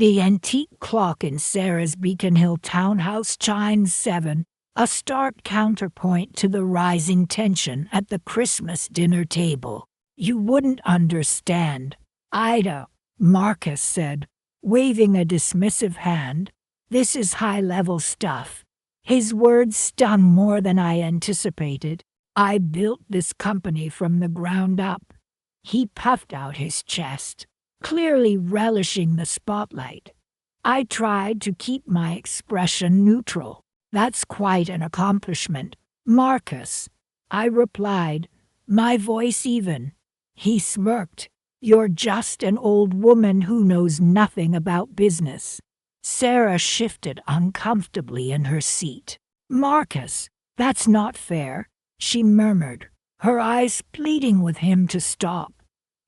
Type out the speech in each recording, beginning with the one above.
The antique clock in Sarah's Beacon Hill townhouse chimes 7, a stark counterpoint to the rising tension at the Christmas dinner table. "You wouldn't understand, Aydah," Marcus said, waving a dismissive hand. "This is high-level stuff." His words stung more than I anticipated. "I built this company from the ground up." He puffed out his chest, clearly relishing the spotlight. I tried to keep my expression neutral. "That's quite an accomplishment, Marcus," I replied, my voice even. He smirked. "You're just an old woman who knows nothing about business." Sarah shifted uncomfortably in her seat. "Marcus, that's not fair," she murmured, her eyes pleading with him to stop.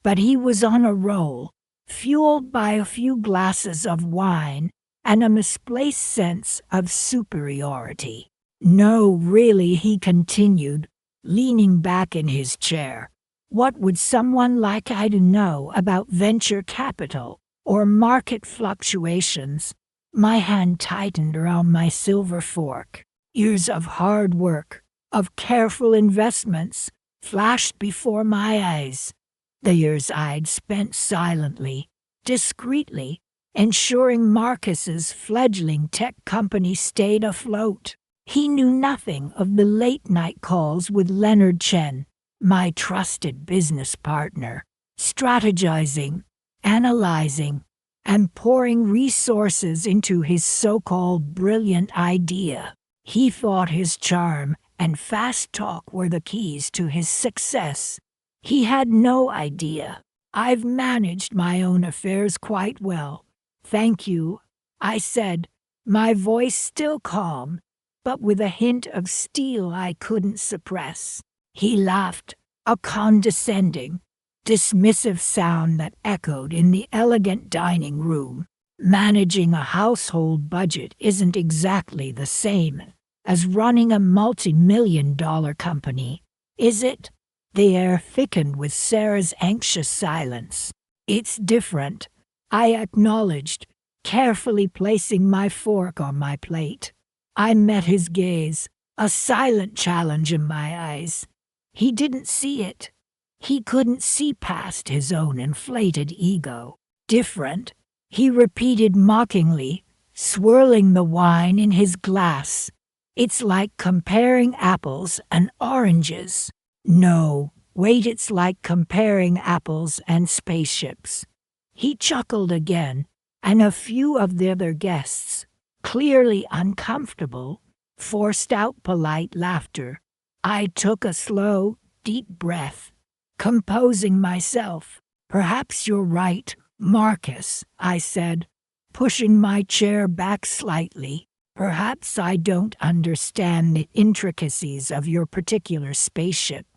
But he was on a roll, fueled by a few glasses of wine and a misplaced sense of superiority. "No, really," he continued, leaning back in his chair. "What would someone like Aydah know about venture capital or market fluctuations?" My hand tightened around my silver fork. Years of hard work, of careful investments, flashed before my eyes. The years I'd spent silently, discreetly, ensuring Marcus's fledgling tech company stayed afloat. He knew nothing of the late-night calls with Leonard Chen, my trusted business partner, strategizing, analyzing, and pouring resources into his so-called brilliant idea. He thought his charm and fast talk were the keys to his success. He had no idea. "I've managed my own affairs quite well, thank you," I said, my voice still calm, but with a hint of steel I couldn't suppress. He laughed, a condescending, dismissive sound that echoed in the elegant dining room. "Managing a household budget isn't exactly the same as running a multi-million-dollar company, is it?" The air thickened with Sarah's anxious silence. "It's different," I acknowledged, carefully placing my fork on my plate. I met his gaze, a silent challenge in my eyes. He didn't see it. He couldn't see past his own inflated ego. "Different," he repeated mockingly, swirling the wine in his glass. "It's like comparing apples and oranges." "No, wait, it's like comparing apples and spaceships." He chuckled again, and a few of the other guests, clearly uncomfortable, forced out polite laughter. I took a slow, deep breath, composing myself. "Perhaps you're right, Marcus," I said, pushing my chair back slightly. "Perhaps I don't understand the intricacies of your particular spaceship."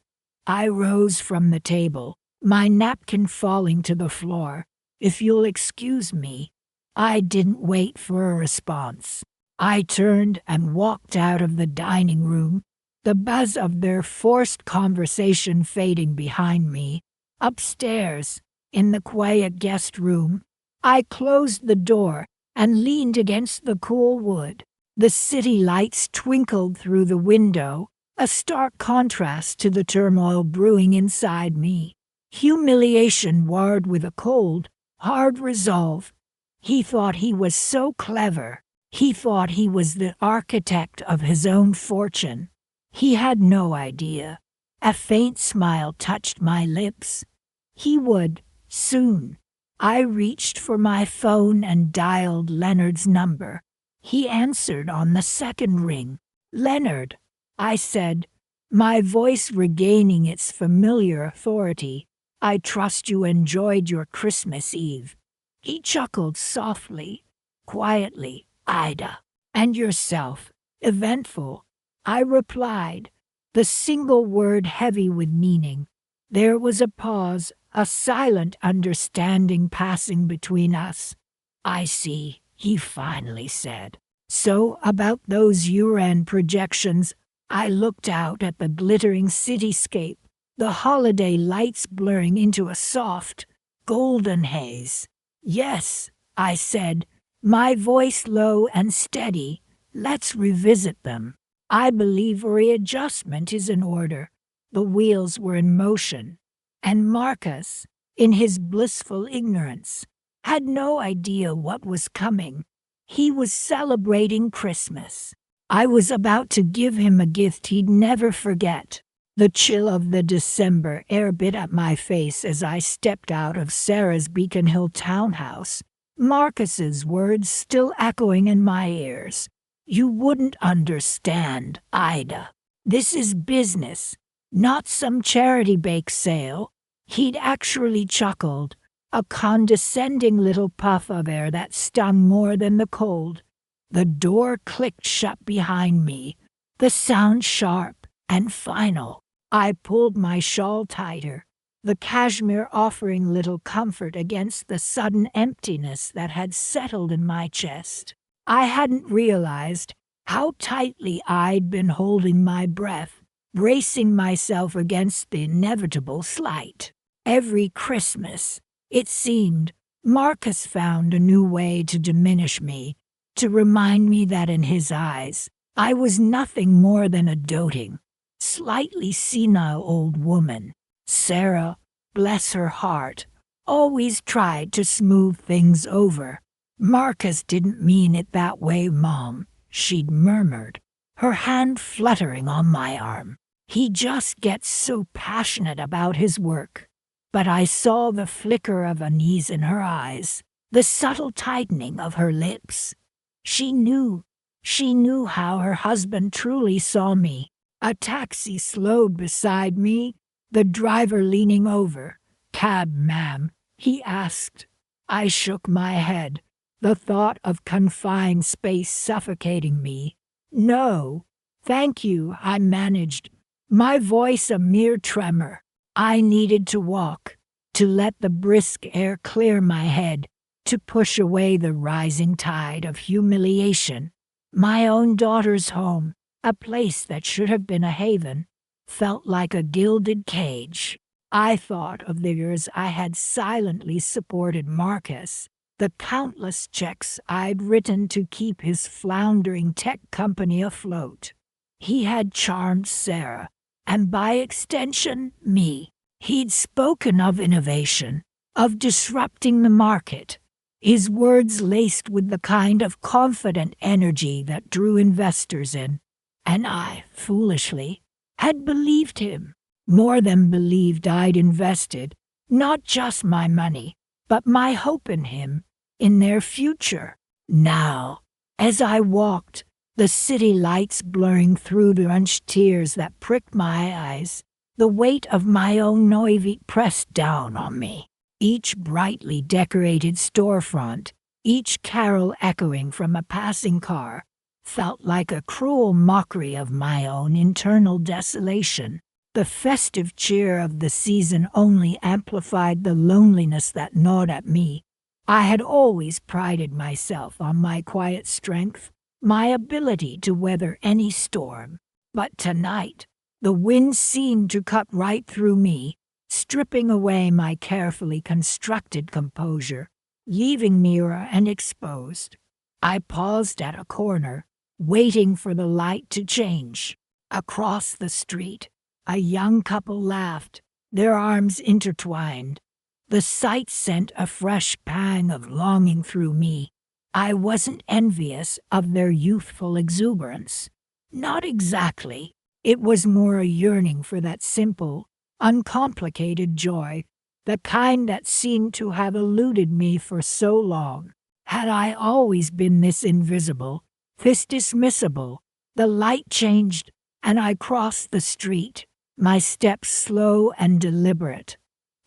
I rose from the table, my napkin falling to the floor. "If you'll excuse me." I didn't wait for a response. I turned and walked out of the dining room, the buzz of their forced conversation fading behind me. Upstairs, in the quiet guest room, I closed the door and leaned against the cool wood. The city lights twinkled through the window, a stark contrast to the turmoil brewing inside me. Humiliation warred with a cold, hard resolve. He thought he was so clever. He thought he was the architect of his own fortune. He had no idea. A faint smile touched my lips. He would, soon. I reached for my phone and dialed Leonard's number. He answered on the second ring. "Leonard," I said, my voice regaining its familiar authority. "I trust you enjoyed your Christmas Eve." He chuckled softly, quietly. "Aydah, and yourself?" "Eventful," I replied, the single word heavy with meaning. There was a pause, a silent understanding passing between us. "I see," he finally said. "So about those year-end projections." I looked out at the glittering cityscape, the holiday lights blurring into a soft, golden haze. "Yes," I said, my voice low and steady. Let's revisit them. I believe readjustment is in order. The wheels were in motion, and Marcus, in his blissful ignorance, had no idea what was coming. He was celebrating Christmas. I was about to give him a gift he'd never forget. The chill of the December air bit at my face as I stepped out of Sarah's Beacon Hill townhouse, Marcus's words still echoing in my ears. You wouldn't understand, Aydah. This is business, not some charity bake sale. He'd actually chuckled, a condescending little puff of air that stung more than the cold. The door clicked shut behind me, the sound sharp and final. I pulled my shawl tighter, the cashmere offering little comfort against the sudden emptiness that had settled in my chest. I hadn't realized how tightly I'd been holding my breath, bracing myself against the inevitable slight. Every Christmas, it seemed, Marcus found a new way to diminish me, to remind me that in his eyes, I was nothing more than a doting, slightly senile old woman. Sarah, bless her heart, always tried to smooth things over. Marcus didn't mean it that way, Mom, she'd murmured, her hand fluttering on my arm. He just gets so passionate about his work. But I saw the flicker of unease in her eyes, the subtle tightening of her lips. She knew how her husband truly saw me. A taxi slowed beside me, the driver leaning over. Cab, ma'am, he asked. I shook my head, the thought of confined space suffocating me. No, thank you, I managed, my voice a mere tremor. I needed to walk, to let the brisk air clear my head, to push away the rising tide of humiliation. My own daughter's home, a place that should have been a haven, felt like a gilded cage. I thought of the years I had silently supported Marcus, the countless checks I'd written to keep his floundering tech company afloat. He had charmed Sarah, and by extension, me. He'd spoken of innovation, of disrupting the market, his words laced with the kind of confident energy that drew investors in. And I, foolishly, had believed him. More than believed I'd invested, not just my money, but my hope in him, in their future. Now, as I walked, the city lights blurring through the drenched tears that pricked my eyes, the weight of my own Noivy pressed down on me. Each brightly decorated storefront, each carol echoing from a passing car, felt like a cruel mockery of my own internal desolation. The festive cheer of the season only amplified the loneliness that gnawed at me. I had always prided myself on my quiet strength, my ability to weather any storm. But tonight, the wind seemed to cut right through me, stripping away my carefully constructed composure, leaving me raw and exposed. I paused at a corner, waiting for the light to change. Across the street, a young couple laughed, their arms intertwined. The sight sent a fresh pang of longing through me. I wasn't envious of their youthful exuberance. Not exactly. It was more a yearning for that simple, uncomplicated joy, the kind that seemed to have eluded me for so long. Had I always been this invisible, this dismissible? The light changed, and I crossed the street, my steps slow and deliberate.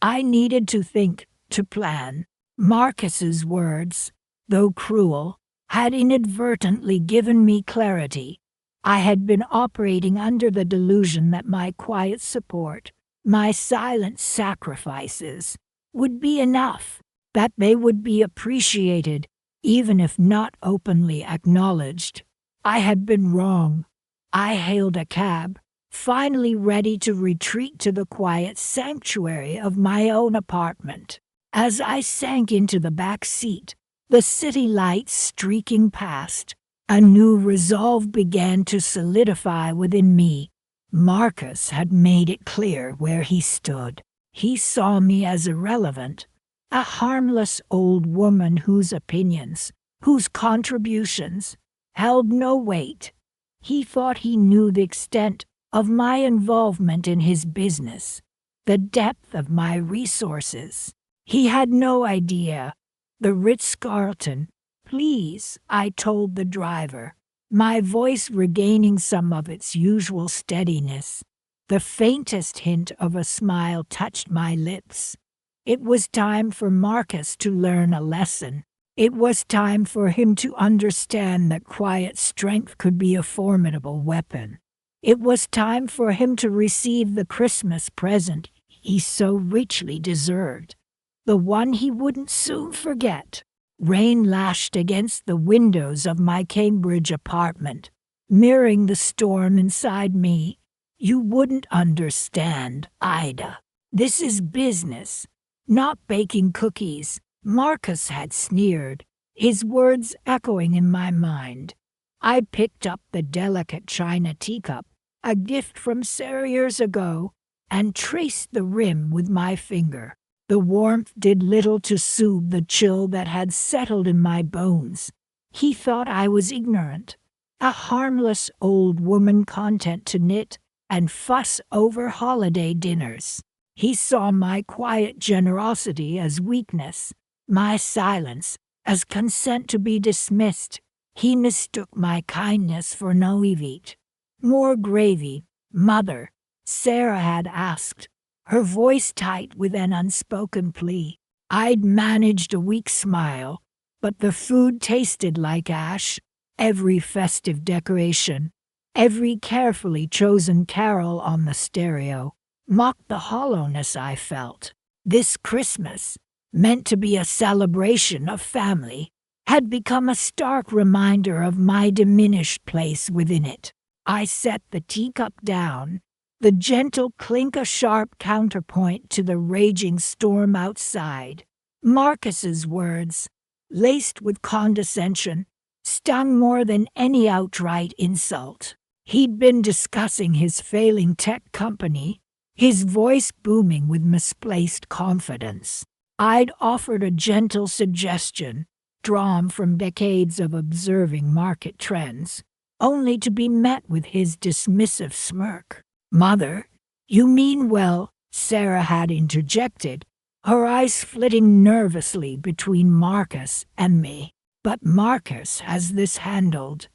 I needed to think, to plan. Marcus's words, though cruel, had inadvertently given me clarity. I had been operating under the delusion that my quiet support, my silent sacrifices, would be enough, that they would be appreciated, even if not openly acknowledged. I had been wrong. I hailed a cab, finally ready to retreat to the quiet sanctuary of my own apartment. As I sank into the back seat, the city lights streaking past. A new resolve began to solidify within me. Marcus had made it clear where he stood. He saw me as irrelevant, a harmless old woman whose opinions, whose contributions, held no weight. He thought he knew the extent of my involvement in his business, the depth of my resources. He had no idea. The Ritz-Carlton, please, I told the driver, my voice regaining some of its usual steadiness. The faintest hint of a smile touched my lips. It was time for Marcus to learn a lesson. It was time for him to understand that quiet strength could be a formidable weapon. It was time for him to receive the Christmas present he so richly deserved, the one he wouldn't soon forget. Rain lashed against the windows of my Cambridge apartment, mirroring the storm inside me. You wouldn't understand, Aydah. This is business, not baking cookies, Marcus had sneered, his words echoing in my mind. I picked up the delicate china teacup, a gift from Sarah years ago, and traced the rim with my finger. The warmth did little to soothe the chill that had settled in my bones. He thought I was ignorant, a harmless old woman content to knit and fuss over holiday dinners. He saw my quiet generosity as weakness, my silence as consent to be dismissed. He mistook my kindness for naivete. More gravy, mother, Sarah had asked, her voice tight with an unspoken plea. I'd managed a weak smile, but the food tasted like ash. Every festive decoration, every carefully chosen carol on the stereo, mocked the hollowness I felt. This Christmas, meant to be a celebration of family, had become a stark reminder of my diminished place within it. I set the teacup down, the gentle clink a sharp counterpoint to the raging storm outside. Marcus's words, laced with condescension, stung more than any outright insult. He'd been discussing his failing tech company, his voice booming with misplaced confidence. I'd offered a gentle suggestion, drawn from decades of observing market trends, only to be met with his dismissive smirk. Mother, you mean well, Sarah had interjected, her eyes flitting nervously between Marcus and me. But Marcus has this handled.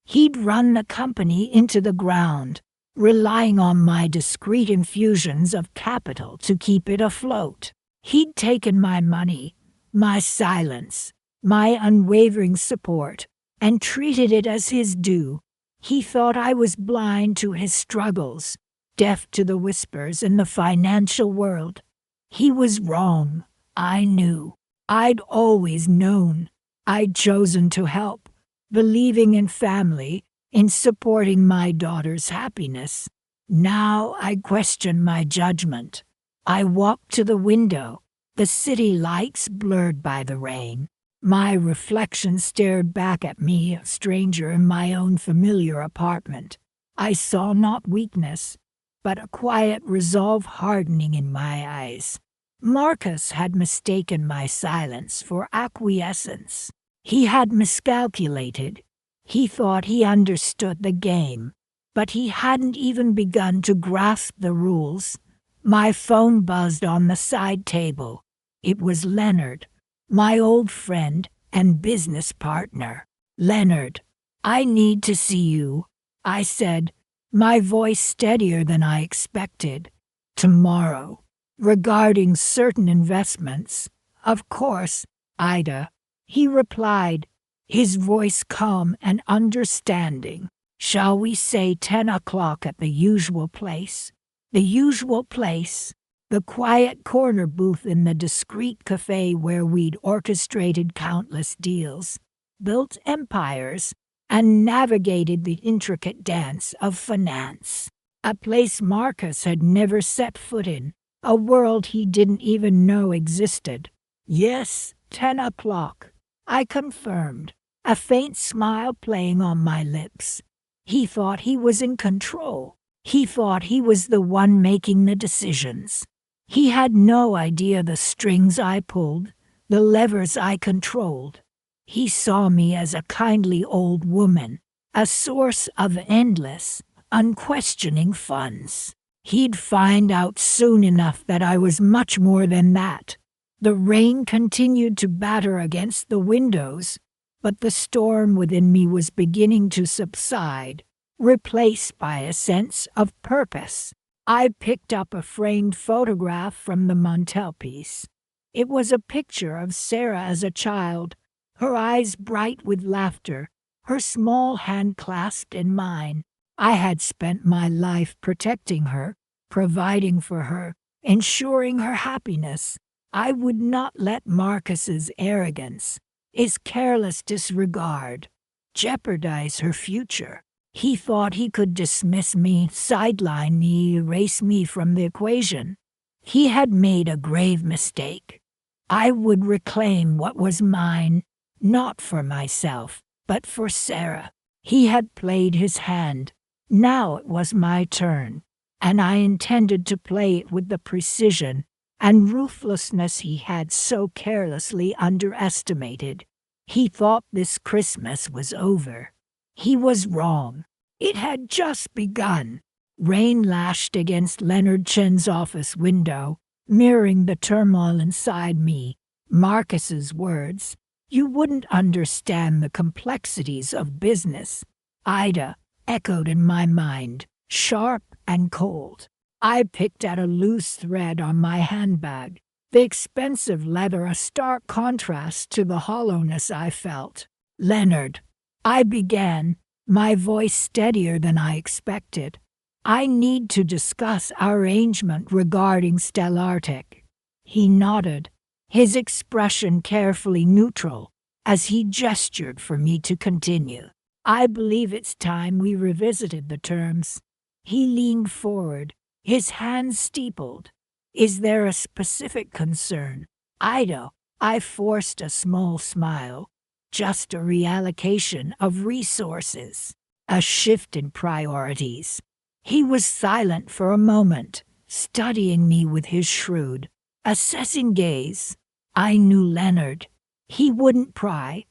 He'd run the company into the ground, relying on my discreet infusions of capital to keep it afloat. He'd taken my money, my silence, my unwavering support, and treated it as his due. He thought I was blind to his struggles, deaf to the whispers in the financial world. He was wrong. I knew. I'd always known. I'd chosen to help, believing in family, in supporting my daughter's happiness. Now I question my judgment. I walked to the window, the city lights blurred by the rain. My reflection stared back at me, a stranger in my own familiar apartment. I saw not weakness, but a quiet resolve hardening in my eyes. Marcus had mistaken my silence for acquiescence. He had miscalculated. He thought he understood the game, but he hadn't even begun to grasp the rules. My phone buzzed on the side table. It was Leonard, my old friend and business partner. Leonard, I need to see you, I said, my voice steadier than I expected. Tomorrow. Regarding certain investments. Of course, Aydah, he replied, his voice calm and understanding. Shall we say 10 o'clock at the usual place? The usual place? The quiet corner booth in the discreet cafe where we'd orchestrated countless deals, built empires, and navigated the intricate dance of finance. A place Marcus had never set foot in, a world he didn't even know existed. Yes, 10 o'clock, I confirmed, a faint smile playing on my lips. He thought he was in control. He thought he was the one making the decisions. He had no idea the strings I pulled, the levers I controlled. He saw me as a kindly old woman, a source of endless, unquestioning funds. He'd find out soon enough that I was much more than that. The rain continued to batter against the windows, but the storm within me was beginning to subside, replaced by a sense of purpose. I picked up a framed photograph from the mantelpiece. It was a picture of Sarah as a child, her eyes bright with laughter, her small hand clasped in mine. I had spent my life protecting her, providing for her, ensuring her happiness. I would not let Marcus's arrogance, his careless disregard, jeopardize her future. He thought he could dismiss me, sideline me, erase me from the equation. He had made a grave mistake. I would reclaim what was mine, not for myself, but for Sarah. He had played his hand. Now it was my turn, and I intended to play it with the precision and ruthlessness he had so carelessly underestimated. He thought this Christmas was over. He was wrong. It had just begun. Rain lashed against Leonard Chen's office window, mirroring the turmoil inside me. Marcus's words, "You wouldn't understand the complexities of business," Aydah, echoed in my mind, sharp and cold. I picked at a loose thread on my handbag, the expensive leather a stark contrast to the hollowness I felt. "Leonard," I began, my voice steadier than I expected. "I need to discuss our arrangement regarding Stellartech." He nodded, his expression carefully neutral, as he gestured for me to continue. "I believe it's time we revisited the terms." He leaned forward, his hands steepled. "Is there a specific concern?" "Aydah," I forced a small smile. "Just a reallocation of resources, a shift in priorities." He was silent for a moment, studying me with his shrewd, assessing gaze. I knew Leonard. He wouldn't pry,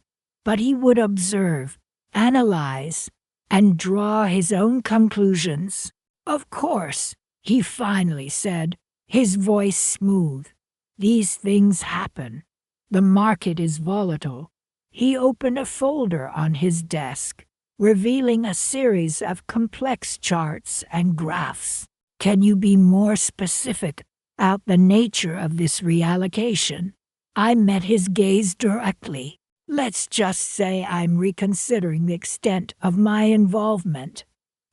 but he would observe, analyze, and draw his own conclusions. "Of course," he finally said, his voice smooth. "These things happen. The market is volatile." He opened a folder on his desk, revealing a series of complex charts and graphs. "Can you be more specific about the nature of this reallocation?" I met his gaze directly. "Let's just say I'm reconsidering the extent of my involvement."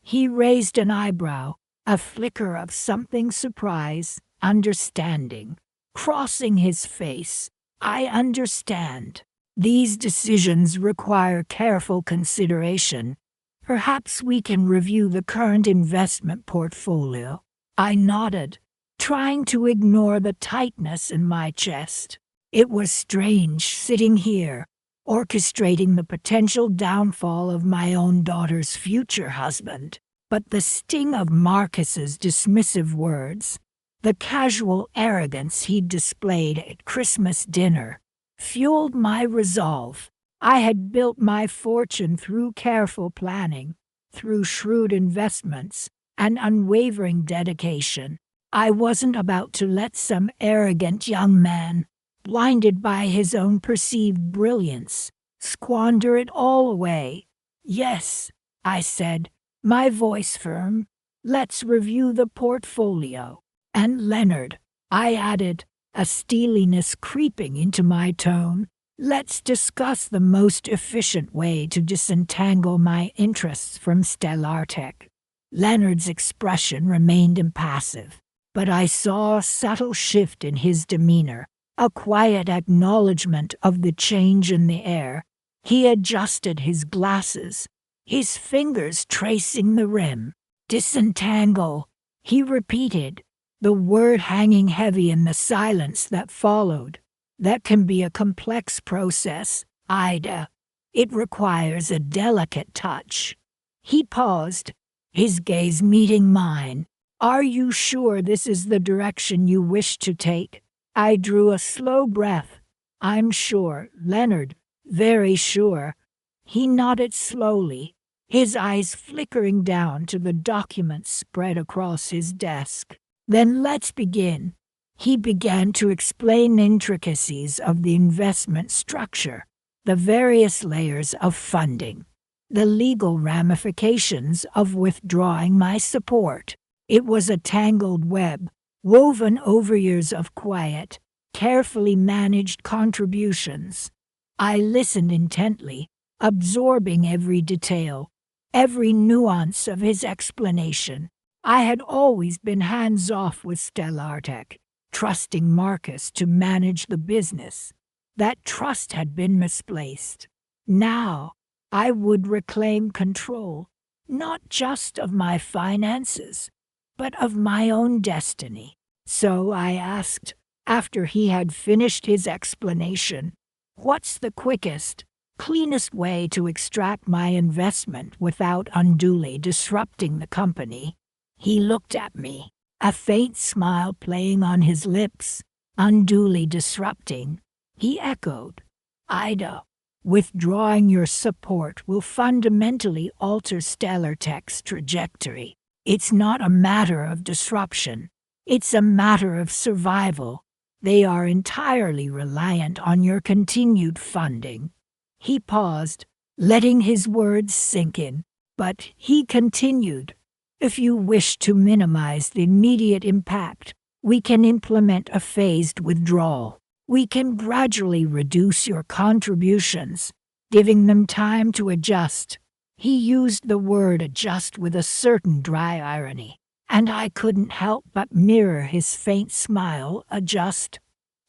He raised an eyebrow, a flicker of something surprise, understanding, crossing his face. "I understand. These decisions require careful consideration. Perhaps we can review the current investment portfolio." I nodded, trying to ignore the tightness in my chest. It was strange sitting here, orchestrating the potential downfall of my own daughter's future husband. But the sting of Marcus's dismissive words, the casual arrogance he'd displayed at Christmas dinner, fueled my resolve. I had built my fortune through careful planning, through shrewd investments, and unwavering dedication. I wasn't about to let some arrogant young man, blinded by his own perceived brilliance, squander it all away. "Yes," I said, my voice firm, "let's review the portfolio." "And Leonard," I added, a steeliness creeping into my tone, "let's discuss the most efficient way to disentangle my interests from Stellartech." Leonard's expression remained impassive, but I saw a subtle shift in his demeanor, a quiet acknowledgement of the change in the air. He adjusted his glasses, his fingers tracing the rim. "Disentangle," he repeated, the word hanging heavy in the silence that followed. That can be a complex process, Aydah. It requires a delicate touch. He paused, his gaze meeting mine. Are you sure this is the direction you wish to take? I drew a slow breath. I'm sure, Leonard, very sure. He nodded slowly, his eyes flickering down to the documents spread across his desk. Then let's begin. He began to explain intricacies of the investment structure, the various layers of funding, the legal ramifications of withdrawing my support. It was a tangled web, woven over years of quiet, carefully managed contributions. I listened intently, absorbing every detail, every nuance of his explanation. I had always been hands-off with Stellartech, trusting Marcus to manage the business. That trust had been misplaced. Now, I would reclaim control, not just of my finances, but of my own destiny. So I asked, after he had finished his explanation, what's the quickest, cleanest way to extract my investment without unduly disrupting the company? He looked at me, a faint smile playing on his lips. Unduly disrupting, he echoed. Aydah, withdrawing your support will fundamentally alter Stellartech's trajectory. It's not a matter of disruption. It's a matter of survival. They are entirely reliant on your continued funding. He paused, letting his words sink in, but he continued. If you wish to minimize the immediate impact, we can implement a phased withdrawal. We can gradually reduce your contributions, giving them time to adjust. He used the word adjust with a certain dry irony, and I couldn't help but mirror his faint smile. Adjust?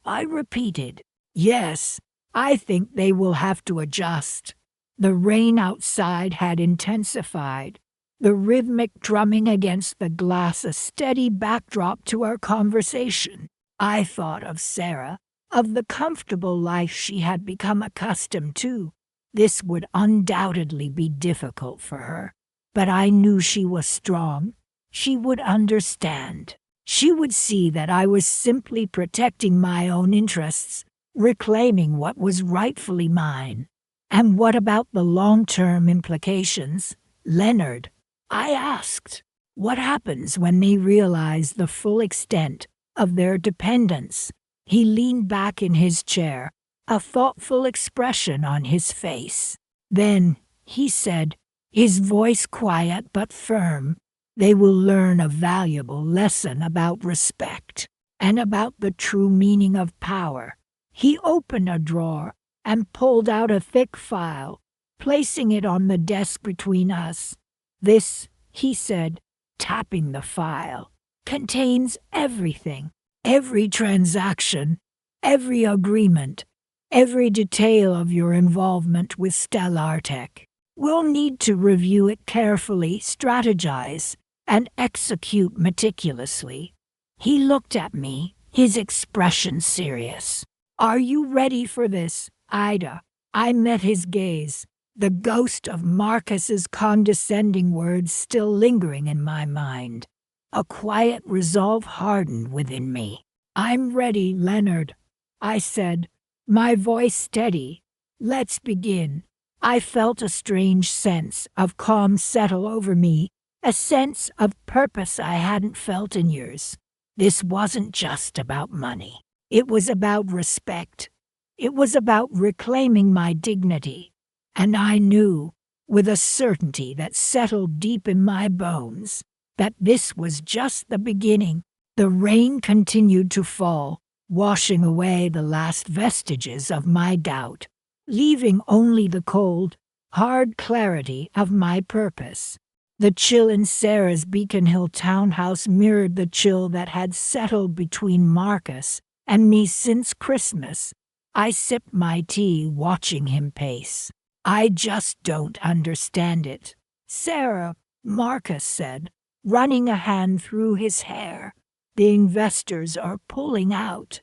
I repeated. Yes, I think they will have to adjust. The rain outside had intensified, the rhythmic drumming against the glass a steady backdrop to our conversation. I thought of Sarah, of the comfortable life she had become accustomed to. This would undoubtedly be difficult for her, but I knew she was strong. She would understand. She would see that I was simply protecting my own interests, reclaiming what was rightfully mine. And what about the long-term implications, Leonard? I asked. What happens when they realize the full extent of their dependence? He leaned back in his chair, a thoughtful expression on his face. Then, he said, his voice quiet but firm, they will learn a valuable lesson about respect and about the true meaning of power. He opened a drawer and pulled out a thick file, placing it on the desk between us. This, he said, tapping the file, contains everything, every transaction, every agreement, every detail of your involvement with Stellartech. We'll need to review it carefully, strategize, and execute meticulously. He looked at me, his expression serious. Are you ready for this, Aydah? I met his gaze, the ghost of Marcus's condescending words still lingering in my mind. A quiet resolve hardened within me. I'm ready, Leonard, I said, my voice steady. Let's begin. I felt a strange sense of calm settle over me, a sense of purpose I hadn't felt in years. This wasn't just about money. It was about respect. It was about reclaiming my dignity. And I knew, with a certainty that settled deep in my bones, that this was just the beginning. The rain continued to fall, washing away the last vestiges of my doubt, leaving only the cold, hard clarity of my purpose. The chill in Sarah's Beacon Hill townhouse mirrored the chill that had settled between Marcus and me since Christmas. I sipped my tea, watching him pace. I just don't understand it. Sarah, Marcus said, running a hand through his hair. The investors are pulling out.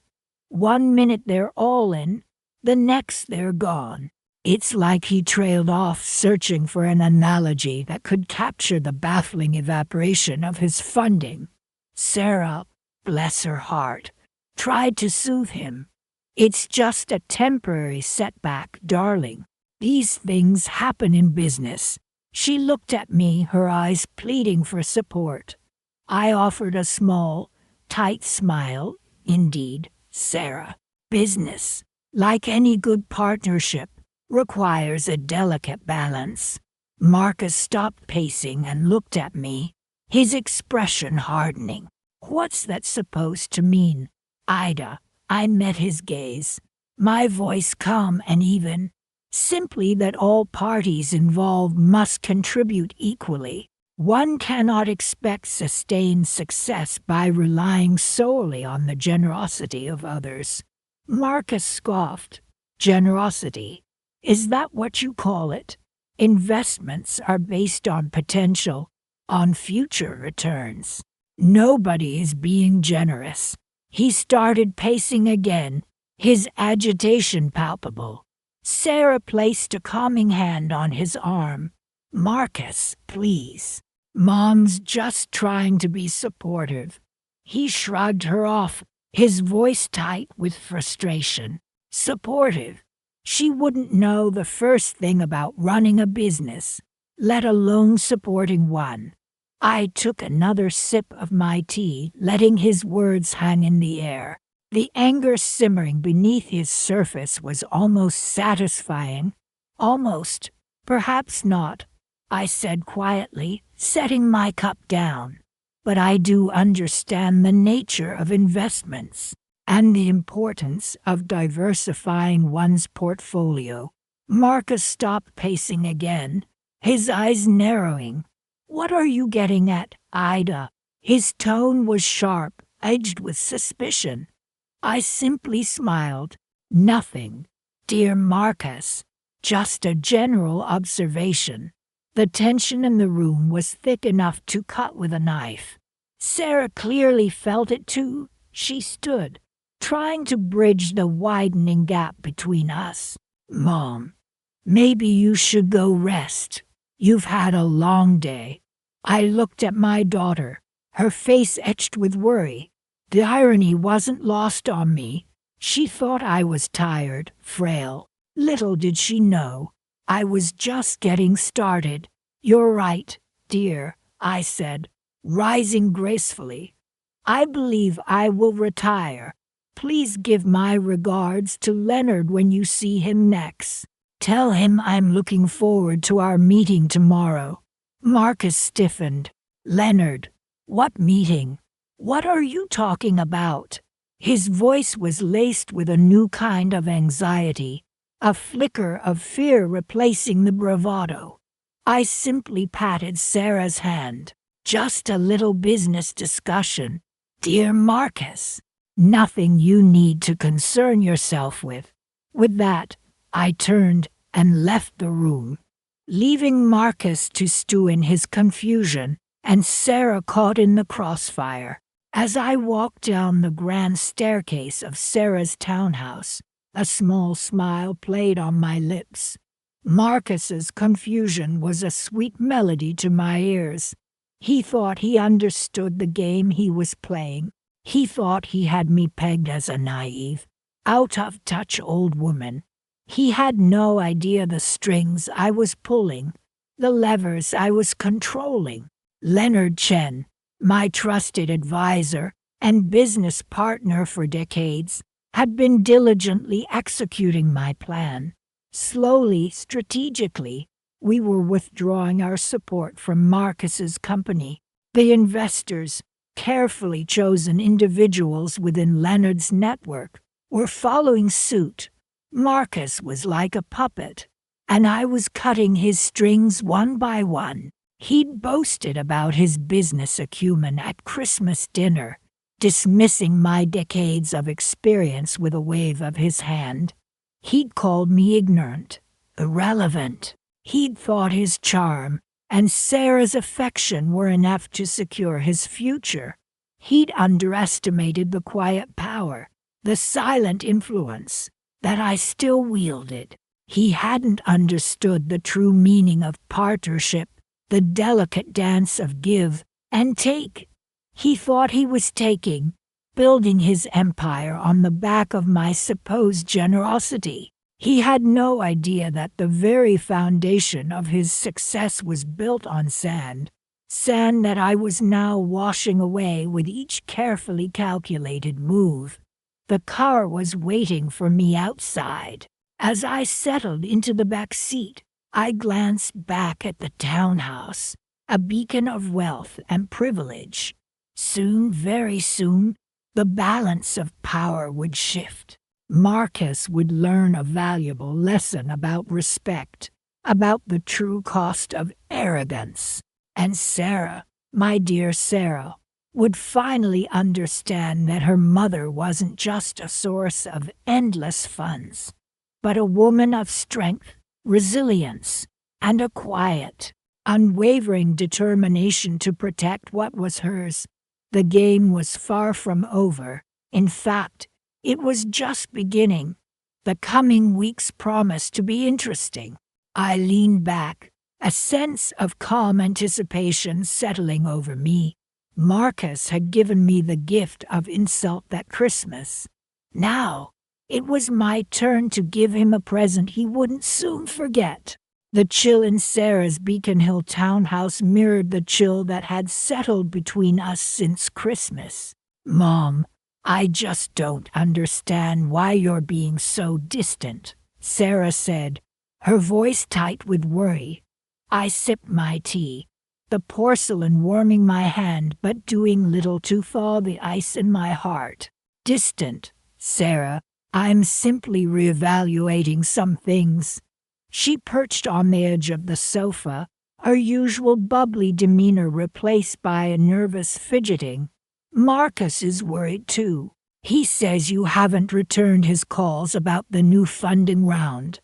One minute they're all in, the next they're gone. It's like he trailed off searching for an analogy that could capture the baffling evaporation of his funding. Sarah, bless her heart, tried to soothe him. It's just a temporary setback, darling. These things happen in business. She looked at me, her eyes pleading for support. I offered a small, tight smile. Indeed, Sarah, business, like any good partnership, requires a delicate balance. Marcus stopped pacing and looked at me, his expression hardening. What's that supposed to mean, Aydah? I met his gaze, my voice calm and even. Simply that all parties involved must contribute equally. One cannot expect sustained success by relying solely on the generosity of others. Marcus scoffed. Generosity? Is that what you call it? Investments are based on potential, on future returns. Nobody is being generous. He started pacing again, his agitation palpable. Sarah placed a calming hand on his arm. Marcus, please. Mom's just trying to be supportive. He shrugged her off, his voice tight with frustration. Supportive? She wouldn't know the first thing about running a business, let alone supporting one. I took another sip of my tea, letting his words hang in the air. The anger simmering beneath his surface was almost satisfying. Almost. Perhaps not, I said quietly, setting my cup down. But I do understand the nature of investments and the importance of diversifying one's portfolio. Marcus stopped pacing again, his eyes narrowing. What are you getting at, Aydah? His tone was sharp, edged with suspicion. I simply smiled. Nothing, dear Marcus, just a general observation. The tension in the room was thick enough to cut with a knife. Sarah clearly felt it too. She stood, trying to bridge the widening gap between us. Mom, maybe you should go rest. You've had a long day. I looked at my daughter, her face etched with worry. The irony wasn't lost on me. She thought I was tired, frail. Little did she know, I was just getting started. You're right, dear, I said, rising gracefully. I believe I will retire. Please give my regards to Leonard when you see him next. Tell him I'm looking forward to our meeting tomorrow. Marcus stiffened. Leonard, what meeting? What are you talking about? His voice was laced with a new kind of anxiety, a flicker of fear replacing the bravado. I simply patted Sarah's hand. Just a little business discussion. Dear Marcus, nothing you need to concern yourself with. With that, I turned and left the room, leaving Marcus to stew in his confusion and Sarah caught in the crossfire. As I walked down the grand staircase of Sarah's townhouse, a small smile played on my lips. Marcus's confusion was a sweet melody to my ears. He thought he understood the game he was playing. He thought he had me pegged as a naive, out-of-touch old woman. He had no idea the strings I was pulling, the levers I was controlling. Leonard Chen, my trusted advisor and business partner for decades, had been diligently executing my plan. Slowly, strategically, we were withdrawing our support from Marcus's company. The investors, carefully chosen individuals within Leonard's network, were following suit. Marcus was like a puppet, and I was cutting his strings one by one. He'd boasted about his business acumen at Christmas dinner, dismissing my decades of experience with a wave of his hand. He'd called me ignorant, irrelevant. He'd thought his charm and Sarah's affection were enough to secure his future. He'd underestimated the quiet power the silent influence, that I still wielded. He hadn't understood the true meaning of partnership, the delicate dance of give and take. He thought he was taking, building his empire on the back of my supposed generosity. He had no idea that the very foundation of his success was built on sand that I was now washing away with each carefully calculated move. The car was waiting for me outside. As I settled into the back seat, I glanced back at the townhouse, a beacon of wealth and privilege. Soon, very soon, the balance of power would shift. Marcus would learn a valuable lesson about respect, about the true cost of arrogance. And Sarah, my dear Sarah, would finally understand that her mother wasn't just a source of endless funds, but a woman of strength, resilience, and a quiet, unwavering determination to protect what was hers. The game was far from over. In fact, it was just beginning. The coming weeks promised to be interesting. I leaned back, a sense of calm anticipation settling over me. Marcus had given me the gift of insult that Christmas. Now, it was my turn to give him a present he wouldn't soon forget. The chill in Sarah's Beacon Hill townhouse mirrored the chill that had settled between us since Christmas. "Mom, I just don't understand why you're being so distant," Sarah said, her voice tight with worry. I sipped my tea, the porcelain warming my hand but doing little to thaw the ice in my heart. "Distant, Sarah, I'm simply reevaluating some things." She perched on the edge of the sofa, her usual bubbly demeanor replaced by a nervous fidgeting. "Marcus is worried too. He says you haven't returned his calls about the new funding round."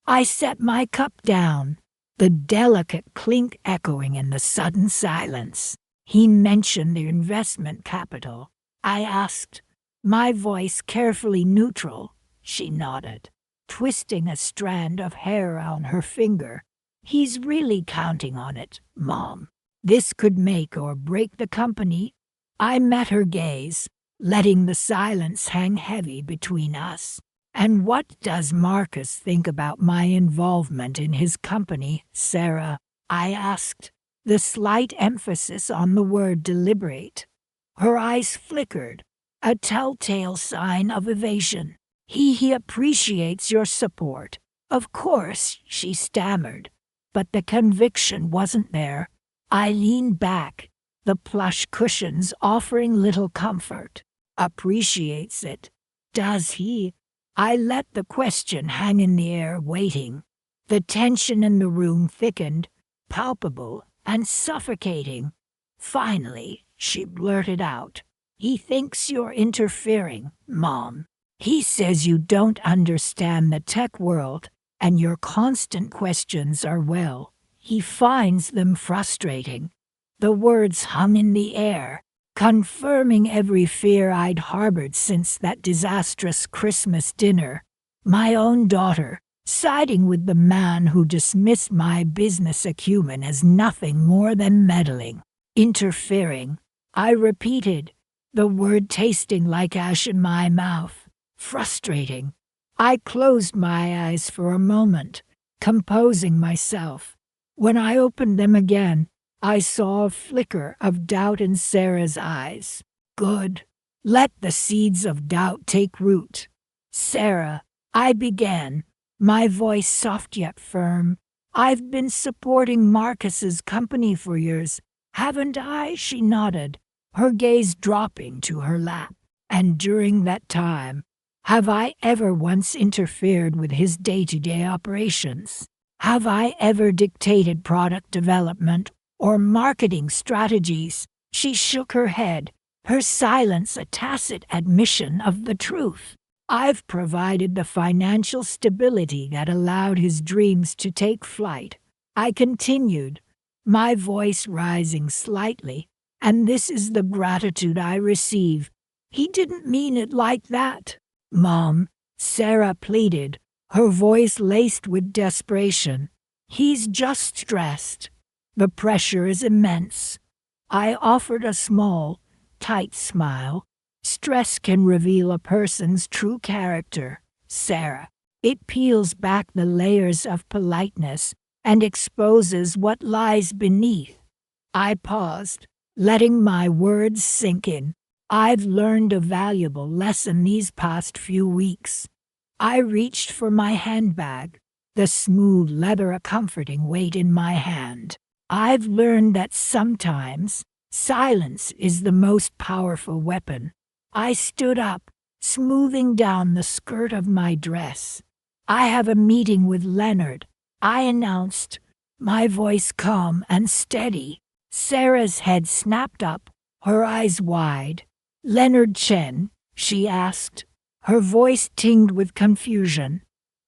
I set my cup down, the delicate clink echoing in the sudden silence. "He mentioned the investment capital," I asked, my voice carefully neutral. She nodded, twisting a strand of hair on her finger. "He's really counting on it, Mom. This could make or break the company." I met her gaze, letting the silence hang heavy between us. "And what does Marcus think about my involvement in his company, Sarah?" I asked, the slight emphasis on the word deliberate. Her eyes flickered, a telltale sign of evasion. He appreciates your support." "Of course," she stammered, but the conviction wasn't there. I leaned back, the plush cushions offering little comfort. "Appreciates it. Does he?" I let the question hang in the air, waiting. The tension in the room thickened, palpable and suffocating. Finally, she blurted out, "He thinks you're interfering, Mom. He says you don't understand the tech world, and your constant questions are, well, he finds them frustrating." The words hung in the air, confirming every fear I'd harbored since that disastrous Christmas dinner. My own daughter, siding with the man who dismissed my business acumen as nothing more than meddling. "Interfering," I repeated, the word tasting like ash in my mouth. "Frustrating." I closed my eyes for a moment, composing myself. When I opened them again, I saw a flicker of doubt in Sarah's eyes. "Good. Let the seeds of doubt take root." "Sarah," I began, my voice soft yet firm, "I've been supporting Marcus's company for years, haven't I?" She nodded, her gaze dropping to her lap. "And during that time, have I ever once interfered with his day-to-day operations? Have I ever dictated product development or marketing strategies?" She shook her head, her silence a tacit admission of the truth. "I've provided the financial stability that allowed his dreams to take flight," I continued, my voice rising slightly, "and this is the gratitude I receive. He didn't mean it like that. Mom, Sarah pleaded, her voice laced with desperation. He's just stressed. The pressure is immense. I offered a small, tight smile. Stress can reveal a person's true character, Sarah. It peels back the layers of politeness and exposes what lies beneath. I paused, letting my words sink in. I've learned a valuable lesson these past few weeks. I reached for my handbag, the smooth leather a comforting weight in my hand. I've learned that sometimes silence is the most powerful weapon. I stood up, smoothing down the skirt of my dress. I have a meeting with Leonard, I announced, my voice calm and steady. Sarah's head snapped up, her eyes wide. Leonard Chen, she asked, her voice tinged with confusion.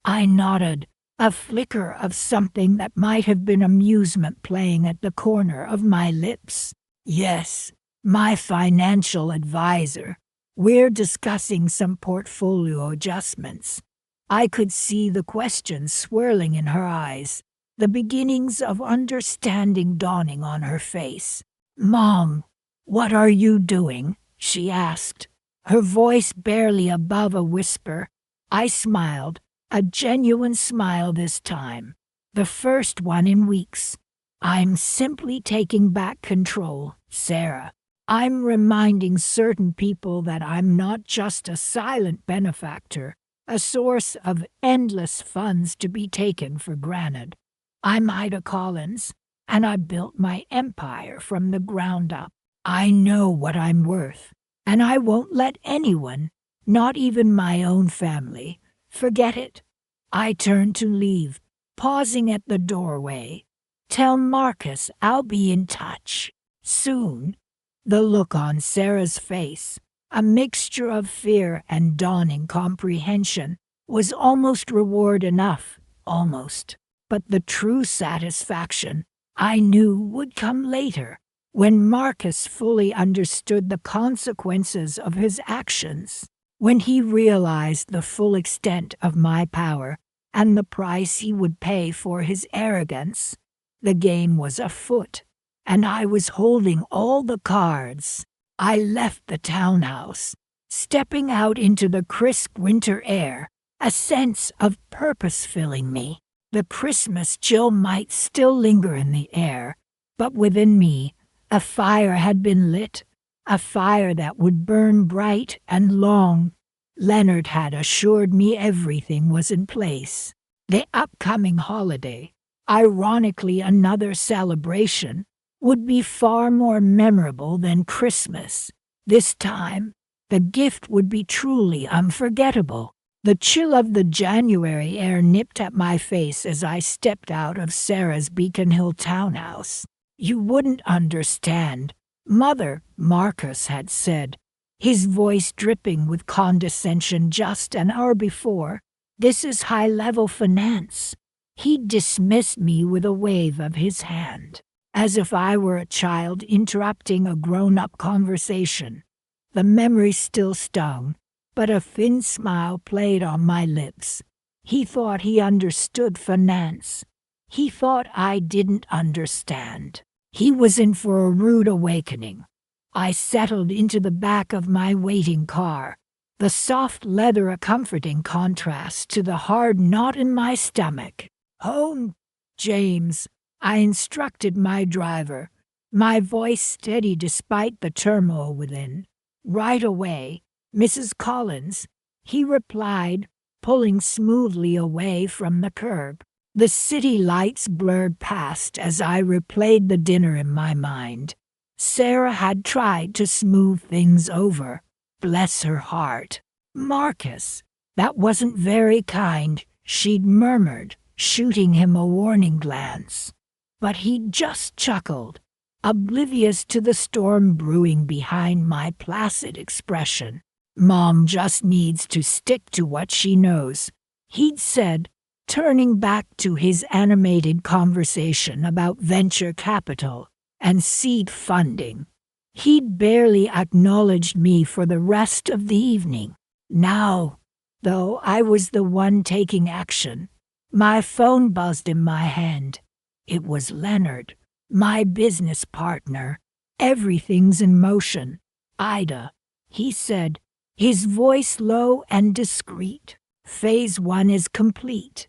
I nodded, a flicker of something that might have been amusement playing at the corner of my lips. Yes, my financial advisor. We're discussing some portfolio adjustments. I could see the questions swirling in her eyes, the beginnings of understanding dawning on her face. Mom, what are you doing? She asked, her voice barely above a whisper. I smiled, a genuine smile this time, the first one in weeks. I'm simply taking back control, Sarah. I'm reminding certain people that I'm not just a silent benefactor, a source of endless funds to be taken for granted. I'm Aydah Collins, and I built my empire from the ground up. I know what I'm worth, and I won't let anyone, not even my own family, forget it. I turned to leave, pausing at the doorway. Tell Marcus I'll be in touch. Soon. The look on Sarah's face, a mixture of fear and dawning comprehension, was almost reward enough, almost. But the true satisfaction, I knew, would come later, when Marcus fully understood the consequences of his actions, when he realized the full extent of my power and the price he would pay for his arrogance. The game was afoot, and I was holding all the cards. I left the townhouse, stepping out into the crisp winter air, a sense of purpose filling me. The Christmas chill might still linger in the air, but within me, a fire had been lit, a fire that would burn bright and long. Leonard had assured me everything was in place. The upcoming holiday, ironically another celebration, would be far more memorable than Christmas. This time, the gift would be truly unforgettable. The chill of the January air nipped at my face as I stepped out of Sarah's Beacon Hill townhouse. You wouldn't understand, Mother, Marcus had said, his voice dripping with condescension just an hour before. This is high-level finance. He dismissed me with a wave of his hand, as if I were a child interrupting a grown-up conversation. The memory still stung, but a thin smile played on my lips. He thought he understood finance. He thought I didn't understand. He was in for a rude awakening. I settled into the back of my waiting car, the soft leather a comforting contrast to the hard knot in my stomach. Home, James, I instructed my driver, my voice steady despite the turmoil within. Right away, Mrs. Collins, he replied, pulling smoothly away from the curb. The city lights blurred past as I replayed the dinner in my mind. Sarah had tried to smooth things over. Bless her heart. Marcus, that wasn't very kind, she'd murmured, shooting him a warning glance. But he just chuckled, oblivious to the storm brewing behind my placid expression. Mom just needs to stick to what she knows, he'd said, turning back to his animated conversation about venture capital and seed funding. He'd barely acknowledged me for the rest of the evening. Now, though, I was the one taking action. My phone buzzed in my hand. It was Leonard, my business partner. Everything's in motion. Aydah, he said, his voice low and discreet. Phase 1 is complete.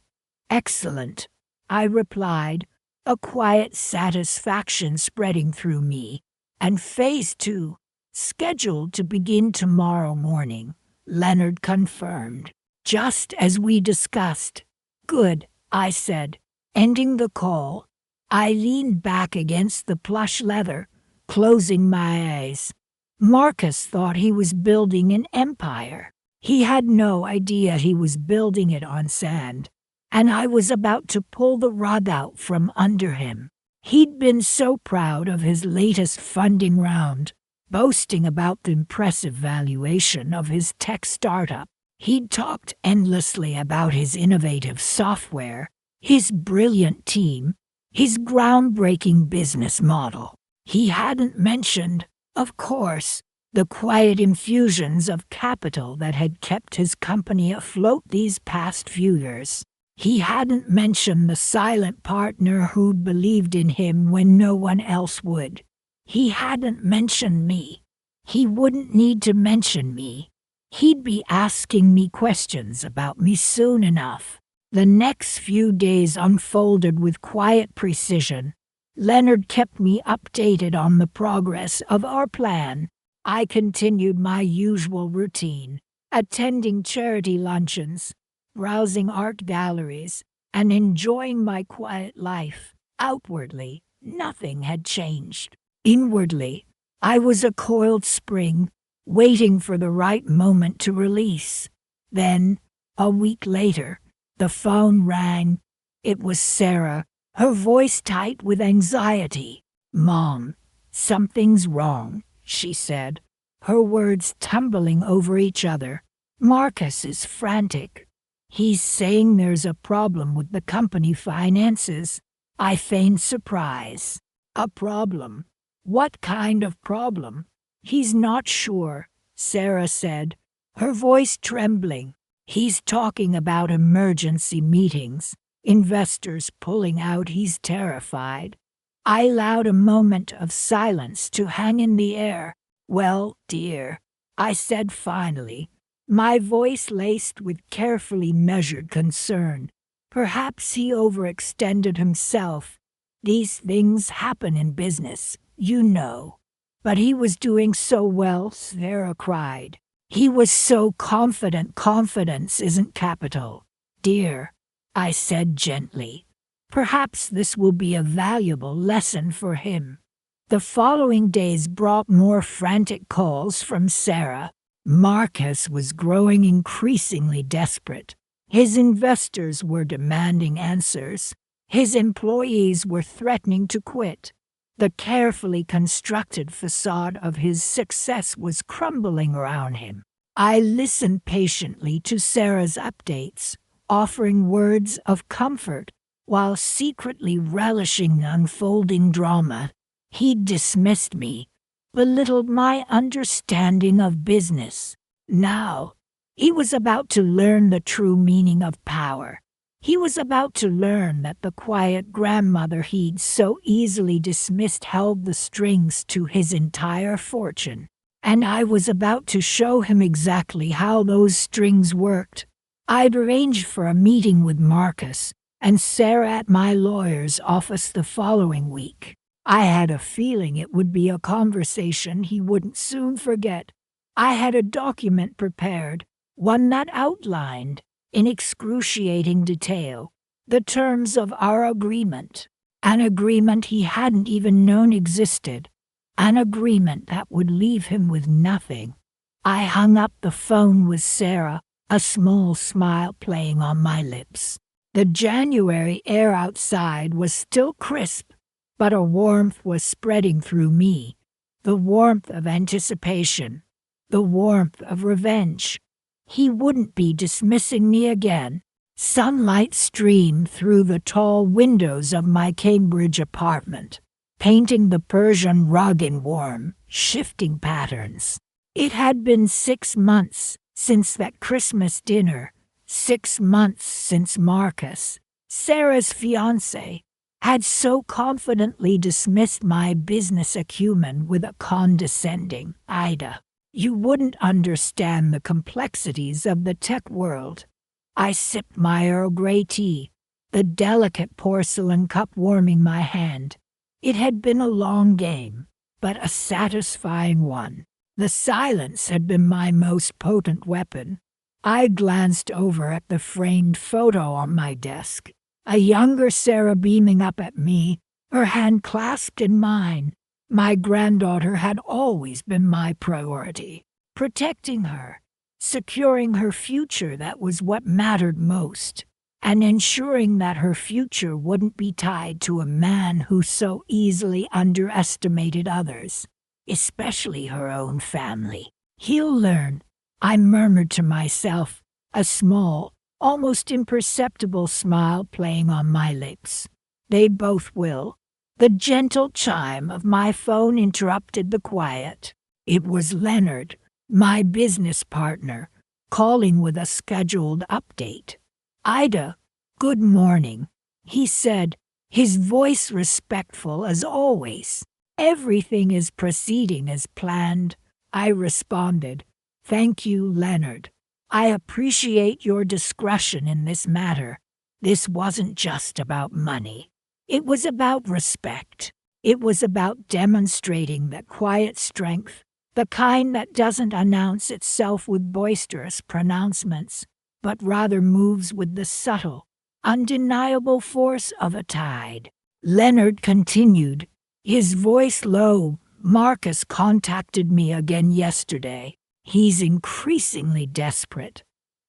Excellent, I replied, a quiet satisfaction spreading through me. And Phase 2, scheduled to begin tomorrow morning, Leonard confirmed. Just as we discussed. Good, I said, ending the call. I leaned back against the plush leather, closing my eyes. Marcus thought he was building an empire. He had no idea he was building it on sand, and I was about to pull the rug out from under him. He'd been so proud of his latest funding round, boasting about the impressive valuation of his tech startup. He'd talked endlessly about his innovative software, his brilliant team, his groundbreaking business model. He hadn't mentioned, of course, the quiet infusions of capital that had kept his company afloat these past few years. He hadn't mentioned the silent partner who'd believed in him when no one else would. He hadn't mentioned me. He wouldn't need to mention me. He'd be asking me questions about me soon enough. The next few days unfolded with quiet precision. Leonard kept me updated on the progress of our plan. I continued my usual routine, attending charity luncheons, browsing art galleries, and enjoying my quiet life. Outwardly, nothing had changed. Inwardly, I was a coiled spring, waiting for the right moment to release. Then, a week later, the phone rang. It was Sarah, her voice tight with anxiety. "Mom, something's wrong," she said, her words tumbling over each other. "Marcus is frantic. He's saying there's a problem with the company finances." I feigned surprise. "A problem? What kind of problem?" "He's not sure," Sarah said, her voice trembling. "He's talking about emergency meetings, investors pulling out. He's terrified." I allowed a moment of silence to hang in the air. "Well, dear," I said finally, my voice laced with carefully measured concern. "Perhaps he overextended himself. These things happen in business, you know." "But he was doing so well," Sarah cried. "He was so confident." "Confidence isn't capital, dear," I said gently. "Perhaps this will be a valuable lesson for him." The following days brought more frantic calls from Sarah. Marcus was growing increasingly desperate. His investors were demanding answers. His employees were threatening to quit. The carefully constructed facade of his success was crumbling around him. I listened patiently to Sarah's updates, offering words of comfort, while secretly relishing the unfolding drama. He'd dismissed me, belittled my understanding of business. Now, he was about to learn the true meaning of power. He was about to learn that the quiet grandmother he'd so easily dismissed held the strings to his entire fortune. And I was about to show him exactly how those strings worked. I'd arranged for a meeting with Marcus and Sarah at my lawyer's office the following week. I had a feeling it would be a conversation he wouldn't soon forget. I had a document prepared, one that outlined, in excruciating detail, the terms of our agreement, an agreement he hadn't even known existed, an agreement that would leave him with nothing. I hung up the phone with Sarah, a small smile playing on my lips. The January air outside was still crisp, but a warmth was spreading through me, the warmth of anticipation, the warmth of revenge. He wouldn't be dismissing me again. Sunlight streamed through the tall windows of my Cambridge apartment, painting the Persian rug in warm, shifting patterns. It had been 6 months since that Christmas dinner, 6 months since Marcus, Sarah's fiancé, had so confidently dismissed my business acumen with a condescending, "Aydah, you wouldn't understand the complexities of the tech world." I sipped my Earl Grey tea, the delicate porcelain cup warming my hand. It had been a long game, but a satisfying one. The silence had been my most potent weapon. I glanced over at the framed photo on my desk, a younger Sarah beaming up at me, her hand clasped in mine. My granddaughter had always been my priority. Protecting her, securing her future, that was what mattered most, and ensuring that her future wouldn't be tied to a man who so easily underestimated others, especially her own family. "He'll learn," I murmured to myself, a small, almost imperceptible smile playing on my lips. "They both will." The gentle chime of my phone interrupted the quiet. It was Leonard, my business partner, calling with a scheduled update. "Aydah, good morning," he said, his voice respectful as always. "Everything is proceeding as planned," I responded. "Thank you, Leonard. I appreciate your discretion in this matter. This wasn't just about money. It was about respect. It was about demonstrating that quiet strength, the kind that doesn't announce itself with boisterous pronouncements, but rather moves with the subtle, undeniable force of a tide." Leonard continued, his voice low. "Marcus contacted me again yesterday. He's increasingly desperate."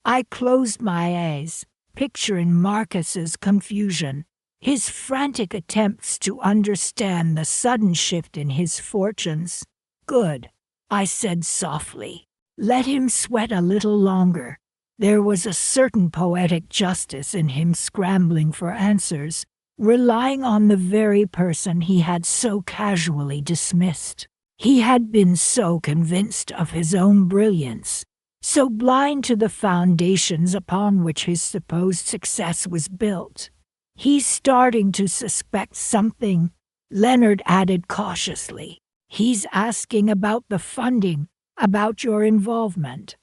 I closed my eyes, picturing Marcus's confusion, his frantic attempts to understand the sudden shift in his fortunes. "Good," I said softly. "Let him sweat a little longer." There was a certain poetic justice in him scrambling for answers, relying on the very person he had so casually dismissed. He had been so convinced of his own brilliance, so blind to the foundations upon which his supposed success was built. "He's starting to suspect something," Leonard added cautiously. "He's asking about the funding, about your involvement."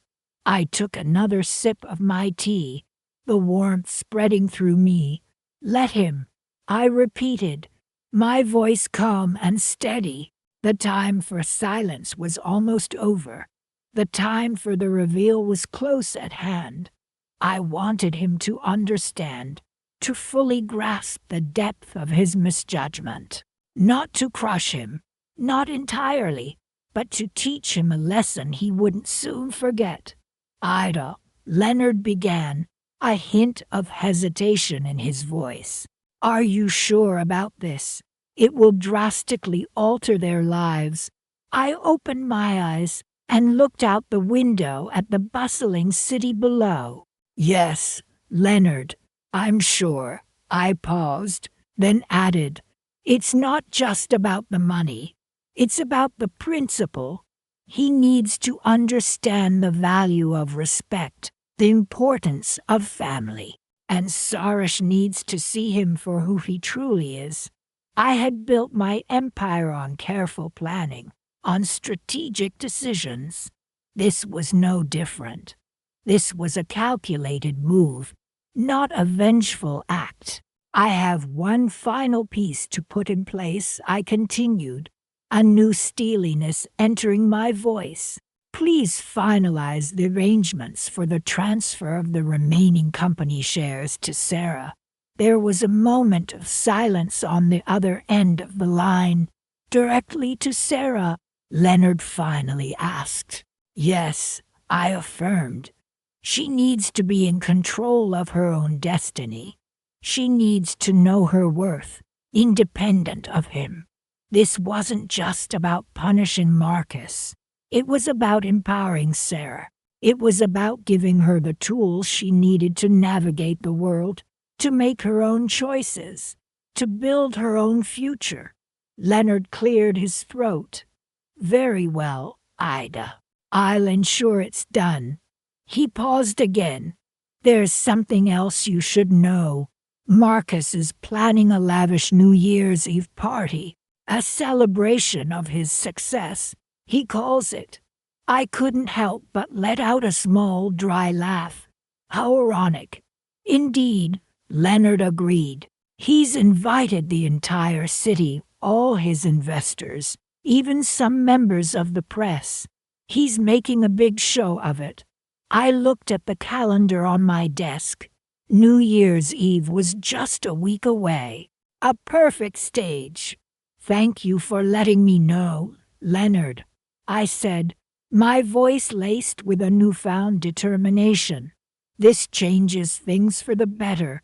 I took another sip of my tea, the warmth spreading through me. "Let him," I repeated, my voice calm and steady. The time for silence was almost over. The time for the reveal was close at hand. I wanted him to understand, to fully grasp the depth of his misjudgment. Not to crush him, not entirely, but to teach him a lesson he wouldn't soon forget. "Aydah," Leonard began, a hint of hesitation in his voice. "Are you sure about this? It will drastically alter their lives." I opened my eyes and looked out the window at the bustling city below. "Yes, Leonard, I'm sure." I paused, then added, "It's not just about the money. It's about the principle. He needs to understand the value of respect, the importance of family, and Sarish needs to see him for who he truly is." I had built my empire on careful planning, on strategic decisions. This was no different. This was a calculated move, not a vengeful act. "I have one final piece to put in place," I continued, a new steeliness entering my voice. "Please finalize the arrangements for the transfer of the remaining company shares to Sarah." There was a moment of silence on the other end of the line. "Directly to Sarah?" Leonard finally asked. "Yes," I affirmed. "She needs to be in control of her own destiny. She needs to know her worth, independent of him. This wasn't just about punishing Marcus. It was about empowering Sarah. It was about giving her the tools she needed to navigate the world, to make her own choices, to build her own future. Leonard cleared his throat. Very well, Aydah. I'll ensure it's done. He paused again. There's something else you should know. Marcus is planning a lavish New Year's Eve party, a celebration of his success, he calls it. I couldn't help but let out a small, dry laugh. How ironic. Indeed, Leonard agreed. He's invited the entire city, all his investors, even some members of the press. He's making a big show of it. I looked at the calendar on my desk. New Year's Eve was just a week away. A perfect stage. Thank you for letting me know, Leonard, I said, my voice laced with a newfound determination. This changes things for the better.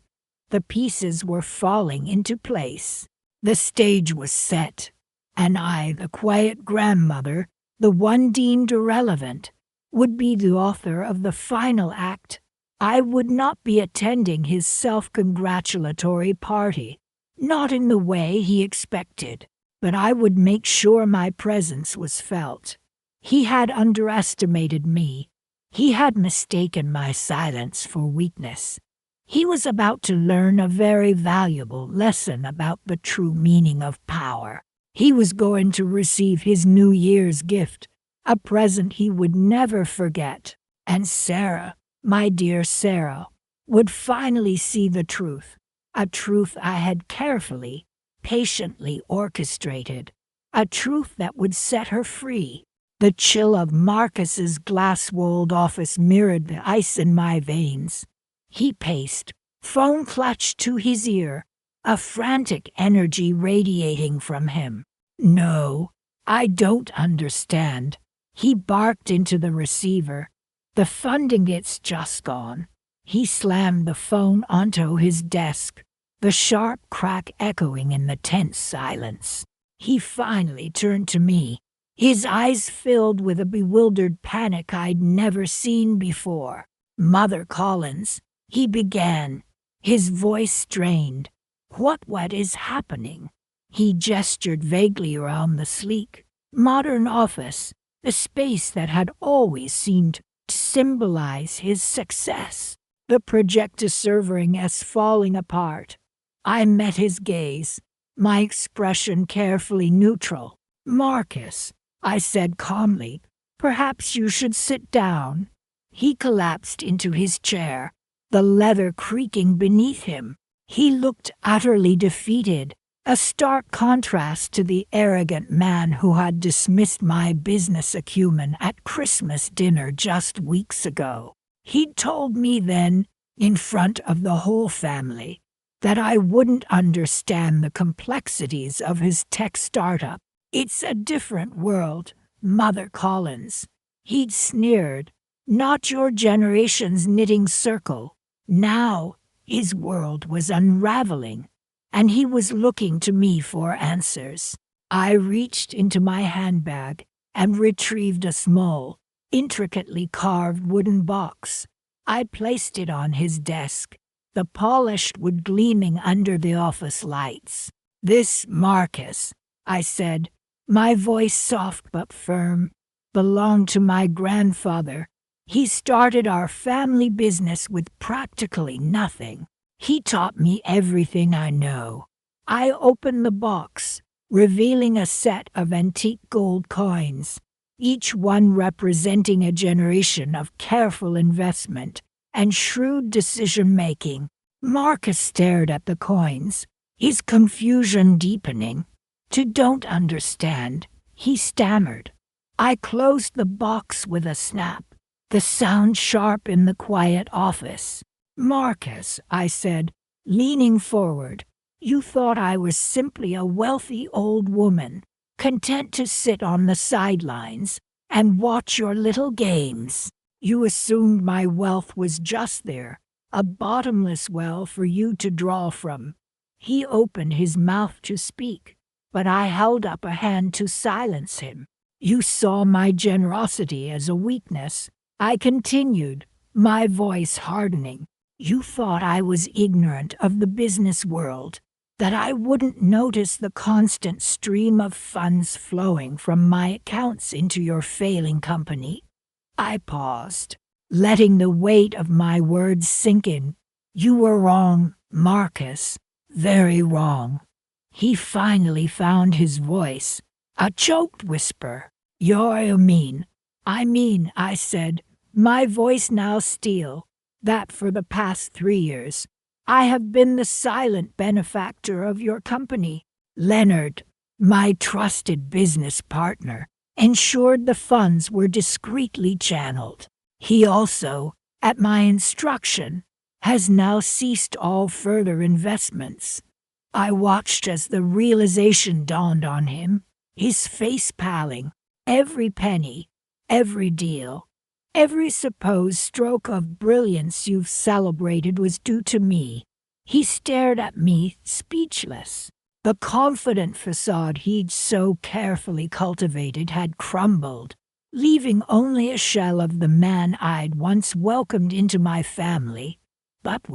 The pieces were falling into place. The stage was set, and I, the quiet grandmother, the one deemed irrelevant, would be the author of the final act. I would not be attending his self-congratulatory party, not in the way he expected, but I would make sure my presence was felt. He had underestimated me. He had mistaken my silence for weakness. He was about to learn a very valuable lesson about the true meaning of power. He was going to receive his New Year's gift, a present he would never forget. And Sarah, my dear Sarah, would finally see the truth, a truth I had carefully, patiently orchestrated, a truth that would set her free. The chill of Marcus's glass-walled office mirrored the ice in my veins. He paced, phone clutched to his ear, a frantic energy radiating from him. No, I don't understand. He barked into the receiver. The funding gets just gone. He slammed the phone onto his desk, the sharp crack echoing in the tense silence. He finally turned to me, his eyes filled with a bewildered panic I'd never seen before. Mother Collins, he began, his voice strained. What is happening? He gestured vaguely around the sleek, modern office, the space that had always seemed to symbolize his success. The projector servering as falling apart. I met his gaze, my expression carefully neutral. Marcus, I said calmly, perhaps you should sit down. He collapsed into his chair, the leather creaking beneath him. He looked utterly defeated, a stark contrast to the arrogant man who had dismissed my business acumen at Christmas dinner just weeks ago. He'd told me then, in front of the whole family, that I wouldn't understand the complexities of his tech startup. It's a different world, Mother Collins. He'd sneered, not your generation's knitting circle. Now, his world was unraveling, and he was looking to me for answers. I reached into my handbag and retrieved a small, intricately carved wooden box. I placed it on his desk, the polished wood gleaming under the office lights. This, Marcus, I said, my voice soft but firm, belonged to my grandfather. He started our family business with practically nothing. He taught me everything I know. I opened the box, revealing a set of antique gold coins, each one representing a generation of careful investment and shrewd decision-making. Marcus stared at the coins, his confusion deepening. Don't understand, he stammered. I closed the box with a snap, the sound sharp in the quiet office. Marcus, I said, leaning forward, you thought I was simply a wealthy old woman, content to sit on the sidelines and watch your little games. You assumed my wealth was just there, a bottomless well for you to draw from. He opened his mouth to speak, but I held up a hand to silence him. You saw my generosity as a weakness, I continued, my voice hardening. You thought I was ignorant of the business world. that I wouldn't notice the constant stream of funds flowing from my accounts into your failing company. I paused, letting the weight of my words sink in. You were wrong, Marcus. Very wrong. He finally found his voice, a choked whisper. You mean? I mean, I said, my voice now steel, that for the past 3 years, I have been the silent benefactor of your company. Leonard, my trusted business partner, ensured the funds were discreetly channeled. He also, at my instruction, has now ceased all further investments. I watched as the realization dawned on him, his face paling. Every penny, every deal, every supposed stroke of brilliance you've celebrated was due to me. He stared at me, speechless. The confident facade he'd so carefully cultivated had crumbled, leaving only a shell of the man I'd once welcomed into my family. But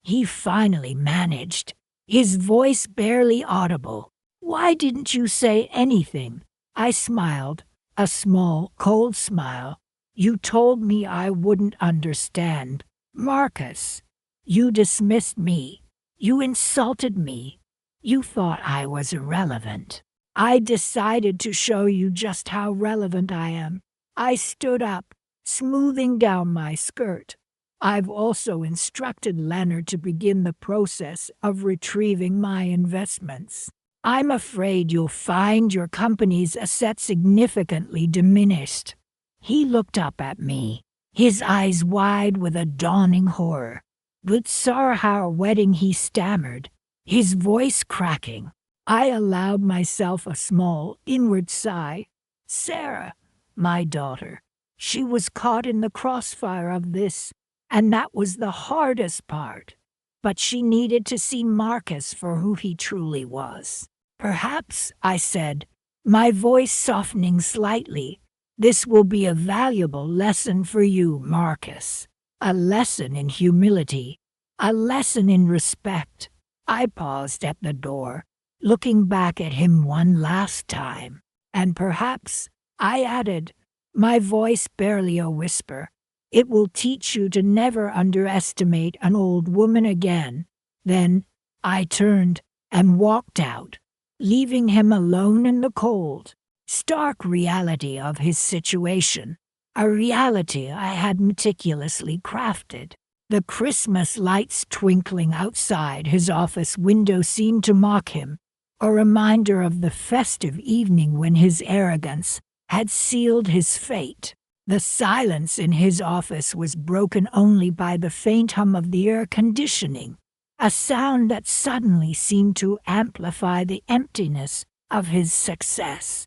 he finally managed, his voice barely audible. Why didn't you say anything? I smiled, a small, cold smile. You told me I wouldn't understand. Marcus, you dismissed me. You insulted me. You thought I was irrelevant. I decided to show you just how relevant I am. I stood up, smoothing down my skirt. I've also instructed Leonard to begin the process of retrieving my investments. I'm afraid you'll find your company's assets significantly diminished. He looked up at me, his eyes wide with a dawning horror. With our wedding, he stammered, his voice cracking. I allowed myself a small, inward sigh. Sarah, my daughter, she was caught in the crossfire of this, and that was the hardest part. But she needed to see Marcus for who he truly was. Perhaps, I said, my voice softening slightly, this will be a valuable lesson for you, Marcus. A lesson in humility, a lesson in respect. I paused at the door, looking back at him one last time. And perhaps, I added, my voice barely a whisper, it will teach you to never underestimate an old woman again. Then I turned and walked out, leaving him alone in the cold, stark reality of his situation, a reality I had meticulously crafted. The Christmas lights twinkling outside his office window seemed to mock him, a reminder of the festive evening when his arrogance had sealed his fate. The silence in his office was broken only by the faint hum of the air conditioning, a sound that suddenly seemed to amplify the emptiness of his success.